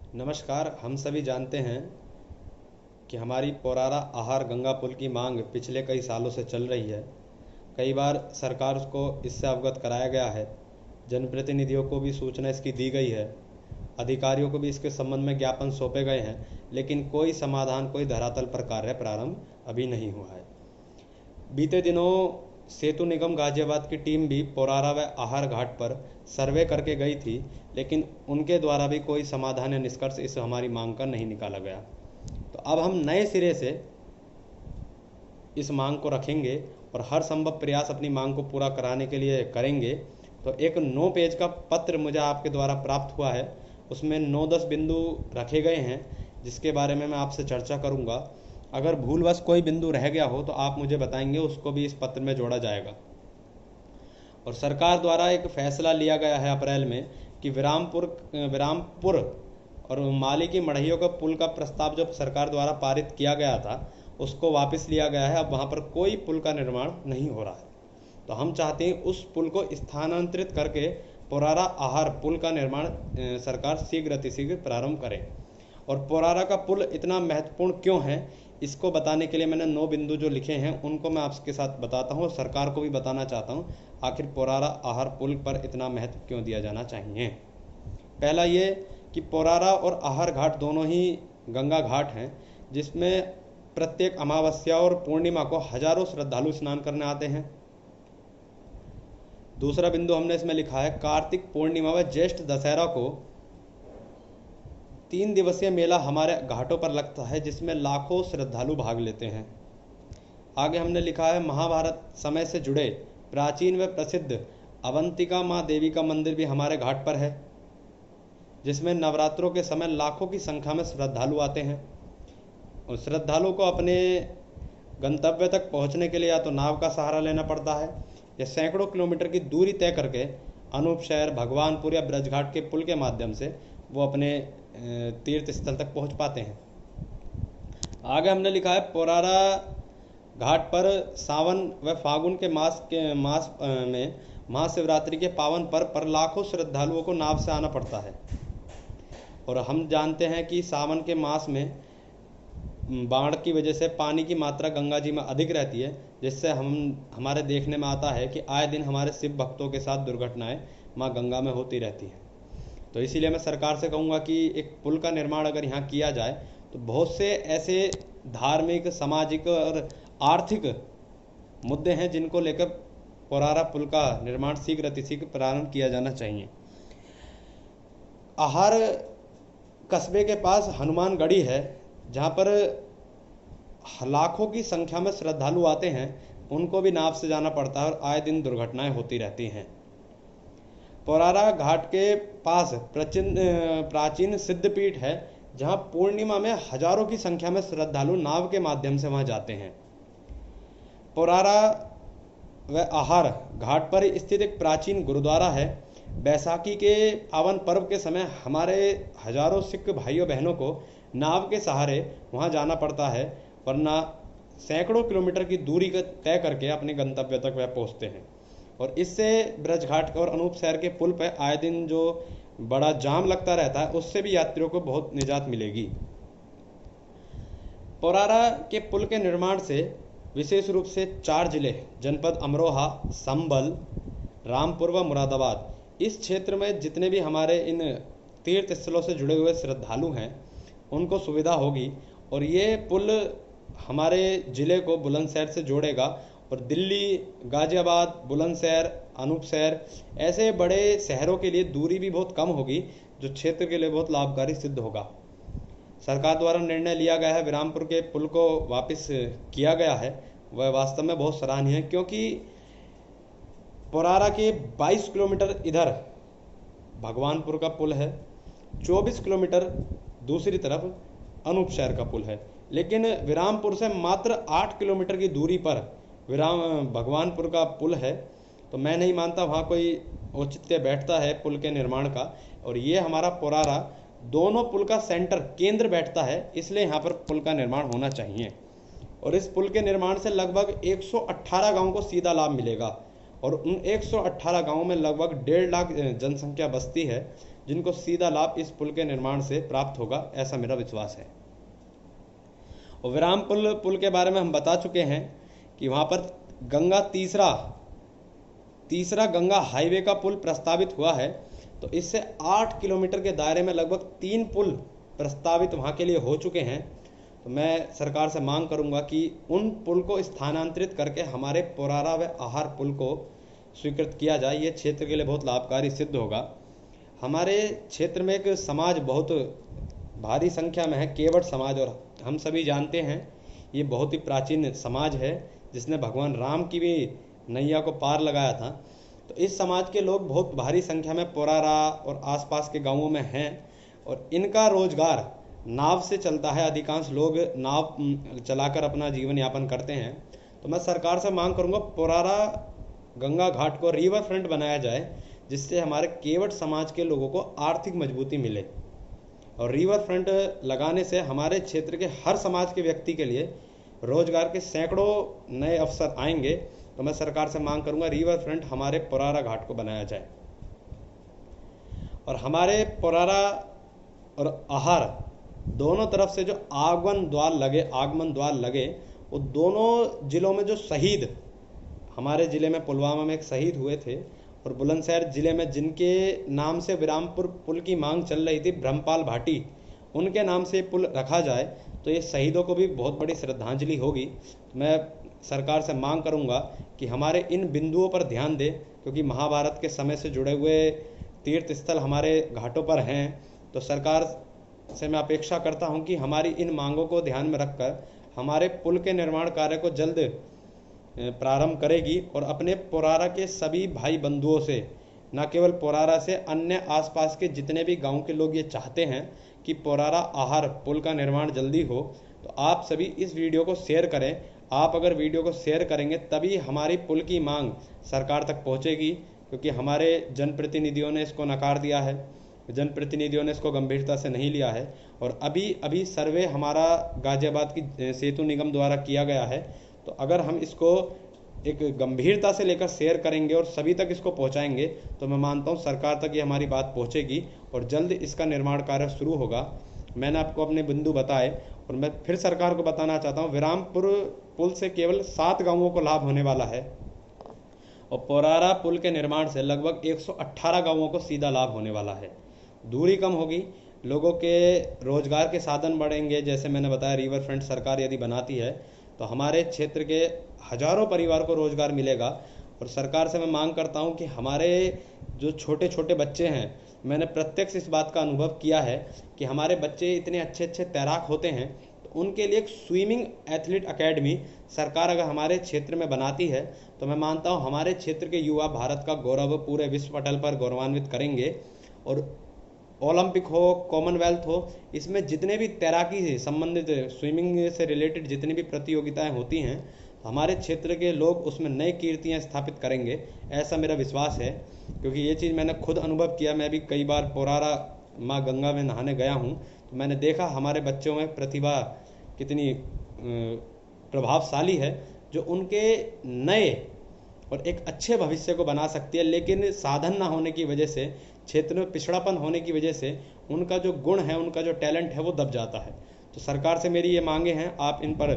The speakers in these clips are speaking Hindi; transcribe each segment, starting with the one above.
नमस्कार। हम सभी जानते हैं कि हमारी पोरारा आहार गंगा पुल की मांग पिछले कई सालों से चल रही है। कई बार सरकार को इससे अवगत कराया गया है, जनप्रतिनिधियों को भी सूचना इसकी दी गई है, अधिकारियों को भी इसके संबंध में ज्ञापन सौंपे गए हैं, लेकिन कोई समाधान, कोई धरातल पर कार्य प्रारंभ अभी नहीं हुआ है। बीते दिनों सेतु निगम गाजियाबाद की टीम भी पोरारा व आहार घाट पर सर्वे करके गई थी, लेकिन उनके द्वारा भी कोई समाधान या निष्कर्ष इस हमारी मांग का नहीं निकाला गया। तो अब हम नए सिरे से इस मांग को रखेंगे और हर संभव प्रयास अपनी मांग को पूरा कराने के लिए करेंगे। तो एक 9 पेज का पत्र मुझे आपके द्वारा प्राप्त हुआ है, उसमें 9-10 बिंदु रखे गए हैं, जिसके बारे में मैं आपसे चर्चा करूंगा। अगर भूलवश कोई बिंदु रह गया हो तो आप मुझे बताएंगे, उसको भी इस पत्र में जोड़ा जाएगा। और सरकार द्वारा एक फैसला लिया गया है अप्रैल में कि विरामपुर और माली की मढ़ियों का पुल का प्रस्ताव जो सरकार द्वारा पारित किया गया था, उसको वापस लिया गया है। अब वहाँ पर कोई पुल का निर्माण नहीं हो रहा है। तो हम चाहते हैं उस पुल को स्थानांतरित करके पोरारा आहार पुल का निर्माण सरकार शीघ्र अतिशीघ्र प्रारंभ करे। और पोरारा का पुल इतना महत्वपूर्ण क्यों है, इसको बताने के लिए मैंने 9 बिंदु जो लिखे हैं उनको मैं आपके साथ बताता हूँ और सरकार को भी बताना चाहता हूँ आखिर पोरारा आहार पुल पर इतना महत्व क्यों दिया जाना चाहिए। पहला ये कि पोरारा और आहार घाट दोनों ही गंगा घाट हैं, जिसमें प्रत्येक अमावस्या और पूर्णिमा को हजारों श्रद्धालु स्नान करने आते हैं। दूसरा बिंदु हमने इसमें लिखा है, कार्तिक पूर्णिमा व ज्येष्ठ दशहरा को 3 दिवसीय मेला हमारे घाटों पर लगता है, जिसमें लाखों श्रद्धालु भाग लेते हैं। आगे हमने लिखा है, महाभारत समय से जुड़े प्राचीन व प्रसिद्ध अवंतिका माँ देवी का मंदिर भी हमारे घाट पर है, जिसमें नवरात्रों के समय लाखों की संख्या में श्रद्धालु आते हैं। और श्रद्धालु को अपने गंतव्य तक पहुंचने के लिए या तो नाव का सहारा लेना पड़ता है या सैकड़ों किलोमीटर की दूरी तय करके अनूप शहर, भगवानपुर या ब्रजघाट के पुल के माध्यम से वो अपने तीर्थ स्थल तक पहुंच पाते हैं। आगे हमने लिखा है, पोरारा घाट पर सावन व फागुन के मास में महाशिवरात्रि के पावन पर्व पर लाखों श्रद्धालुओं को नाव से आना पड़ता है। और हम जानते हैं कि सावन के मास में बाढ़ की वजह से पानी की मात्रा गंगा जी में अधिक रहती है, जिससे हमारे देखने में आता है कि आए दिन हमारे शिव भक्तों के साथ दुर्घटनाएं माँ गंगा में होती रहती हैं। तो इसीलिए मैं सरकार से कहूँगा कि एक पुल का निर्माण अगर यहाँ किया जाए तो बहुत से ऐसे धार्मिक, सामाजिक और आर्थिक मुद्दे हैं जिनको लेकर पोरारा पुल का निर्माण शीघ्र अतिशीघ्र प्रारंभ किया जाना चाहिए। आहार कस्बे के पास हनुमानगढ़ी है, जहाँ पर लाखों की संख्या में श्रद्धालु आते हैं, उनको भी नाव से जाना पड़ता है और आए दिन दुर्घटनाएं होती रहती हैं। पोरारा घाट के पास प्राचीन सिद्धपीठ है, जहाँ पूर्णिमा में हजारों की संख्या में श्रद्धालु नाव के माध्यम से वहां जाते हैं। पोरारा व आहार घाट पर स्थित एक प्राचीन गुरुद्वारा है। बैसाखी के पावन पर्व के समय हमारे हजारों सिख भाइयों बहनों को नाव के सहारे वहां जाना पड़ता है, वरना सैकड़ों किलोमीटर की दूरी तय करके अपने गंतव्य तक वह पहुंचते हैं। और इससे ब्रजघाट और अनूप शहर के पुल पर आए दिन जो बड़ा जाम लगता रहता है, उससे भी यात्रियों को बहुत निजात मिलेगी। पोरारा के पुल के निर्माण से विशेष रूप से 4 जिले, जनपद अमरोहा, संभल, रामपुर व मुरादाबाद, इस क्षेत्र में जितने भी हमारे इन तीर्थ स्थलों से जुड़े हुए श्रद्धालु हैं, उनको सुविधा होगी। और ये पुल हमारे ज़िले को बुलंदशहर से जोड़ेगा और दिल्ली, गाजियाबाद, बुलंदशहर, अनूपशहर ऐसे बड़े शहरों के लिए दूरी भी बहुत कम होगी, जो क्षेत्र के लिए बहुत लाभकारी सिद्ध होगा। सरकार द्वारा निर्णय लिया गया है, विरामपुर के पुल को वापस किया गया है, वह वास्तव में बहुत सराहनीय है, क्योंकि पोरारा के 22 किलोमीटर इधर भगवानपुर का पुल है, 24 किलोमीटर दूसरी तरफ अनूप शहर का पुल है, लेकिन विरामपुर से मात्र 8 किलोमीटर की दूरी पर भगवानपुर का पुल है। तो मैं नहीं मानता वहाँ कोई औचित्य बैठता है पुल के निर्माण का। और ये हमारा पोरारा दोनों पुल का सेंटर, केंद्र बैठता है, इसलिए यहाँ पर पुल का निर्माण होना चाहिए। और इस पुल के निर्माण से लगभग 118 गाँव को सीधा लाभ मिलेगा और उन 118 गाँवों में लगभग 1.5 लाख जनसंख्या बसती है, जिनको सीधा लाभ इस पुल के निर्माण से प्राप्त होगा, ऐसा मेरा विश्वास है। और विरामपुर पुल के बारे में हम बता चुके हैं कि वहाँ पर गंगा तीसरा गंगा हाईवे का पुल प्रस्तावित हुआ है। तो इससे 8 किलोमीटर के दायरे में लगभग 3 पुल प्रस्तावित वहाँ के लिए हो चुके हैं। तो मैं सरकार से मांग करूँगा कि उन पुल को स्थानांतरित करके हमारे पोरारा व आहार पुल को स्वीकृत किया जाए। ये क्षेत्र के लिए बहुत लाभकारी सिद्ध होगा। हमारे क्षेत्र में एक समाज बहुत भारी संख्या में है, केवट समाज, और हम सभी जानते हैं ये बहुत ही प्राचीन समाज है जिसने भगवान राम की भी नैया को पार लगाया था। तो इस समाज के लोग बहुत भारी संख्या में पोरारा और आसपास के गांवों में हैं और इनका रोजगार नाव से चलता है। अधिकांश लोग नाव चलाकर अपना जीवन यापन करते हैं। तो मैं सरकार से मांग करूंगा पोरारा गंगा घाट को रिवर फ्रंट बनाया जाए, जिससे हमारे केवट समाज के लोगों को आर्थिक मजबूती मिले। और रिवर फ्रंट लगाने से हमारे क्षेत्र के हर समाज के व्यक्ति के लिए रोजगार के सैकड़ों नए अवसर आएंगे। तो मैं सरकार से मांग करूंगा रिवर फ्रंट हमारे पोरारा घाट को बनाया जाए। और हमारे पोरारा और आहार दोनों तरफ से जो आगमन द्वार लगे, वो दोनों जिलों में जो शहीद, हमारे ज़िले में पुलवामा में एक शहीद हुए थे और बुलंदशहर ज़िले में जिनके नाम से विरामपुर पुल की मांग चल रही थी, ब्रह्मपाल भाटी, उनके नाम से पुल रखा जाए तो ये शहीदों को भी बहुत बड़ी श्रद्धांजलि होगी। मैं सरकार से मांग करूंगा कि हमारे इन बिंदुओं पर ध्यान दे, क्योंकि महाभारत के समय से जुड़े हुए तीर्थ स्थल हमारे घाटों पर हैं। तो सरकार से मैं अपेक्षा करता हूं कि हमारी इन मांगों को ध्यान में रखकर हमारे पुल के निर्माण कार्य को जल्द प्रारंभ करेगी और अपने पोरारा के सभी भाई बंधुओं से, न केवल पोरारा से, अन्य आसपास के जितने भी गांव के लोग ये चाहते हैं कि पोरारा आहार पुल का निर्माण जल्दी हो, तो आप सभी इस वीडियो को शेयर करें। आप अगर वीडियो को शेयर करेंगे तभी हमारी पुल की मांग सरकार तक पहुंचेगी, क्योंकि हमारे जनप्रतिनिधियों ने इसको नकार दिया है, जनप्रतिनिधियों ने इसको गंभीरता से नहीं लिया है। और अभी सर्वे हमारा गाजियाबाद की सेतु निगम द्वारा किया गया है। तो अगर हम इसको एक गंभीरता से लेकर शेयर करेंगे और सभी तक इसको पहुंचाएंगे तो मैं मानता हूं सरकार तक ये हमारी बात पहुंचेगी और जल्द इसका निर्माण कार्य शुरू होगा। मैंने आपको अपने बिंदु बताए और मैं फिर सरकार को बताना चाहता हूं, विरामपुर पुल से केवल 7 गांवों को लाभ होने वाला है और पोरारा पुल के निर्माण से लगभग 118 गांवों को सीधा लाभ होने वाला है। दूरी कम होगी, लोगों के रोजगार के साधन बढ़ेंगे। जैसे मैंने बताया, रिवर फ्रंट सरकार यदि बनाती है तो हमारे क्षेत्र के हजारों परिवार को रोजगार मिलेगा। और सरकार से मैं मांग करता हूं कि हमारे जो छोटे छोटे बच्चे हैं, मैंने प्रत्यक्ष इस बात का अनुभव किया है कि हमारे बच्चे इतने अच्छे अच्छे तैराक होते हैं, तो उनके लिए एक स्विमिंग एथलीट एकेडमी सरकार अगर हमारे क्षेत्र में बनाती है तो मैं मानता हूं हमारे क्षेत्र के युवा भारत का गौरव पूरे विश्व पटल पर गौरवान्वित करेंगे। और ओलंपिक हो, कॉमनवेल्थ हो, इसमें जितने भी तैराकी से संबंधित, स्विमिंग से रिलेटेड जितनी भी प्रतियोगिताएं होती हैं, हमारे क्षेत्र के लोग उसमें नई कीर्तियां स्थापित करेंगे, ऐसा मेरा विश्वास है। क्योंकि ये चीज़ मैंने खुद अनुभव किया। मैं भी कई बार पोरारा माँ गंगा में नहाने गया हूँ, तो मैंने देखा हमारे बच्चों में प्रतिभा कितनी प्रभावशाली है, जो उनके नए और एक अच्छे भविष्य को बना सकती है। लेकिन साधन ना होने की वजह से, क्षेत्र में पिछड़ापन होने की वजह से उनका जो गुण है, उनका जो टैलेंट है, वो दब जाता है। तो सरकार से मेरी ये मांगे हैं, आप इन पर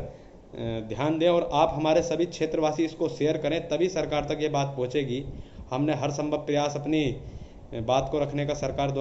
ध्यान दें और आप हमारे सभी क्षेत्रवासी इसको शेयर करें, तभी सरकार तक ये बात पहुंचेगी। हमने हर संभव प्रयास अपनी बात को रखने का सरकार द्वारा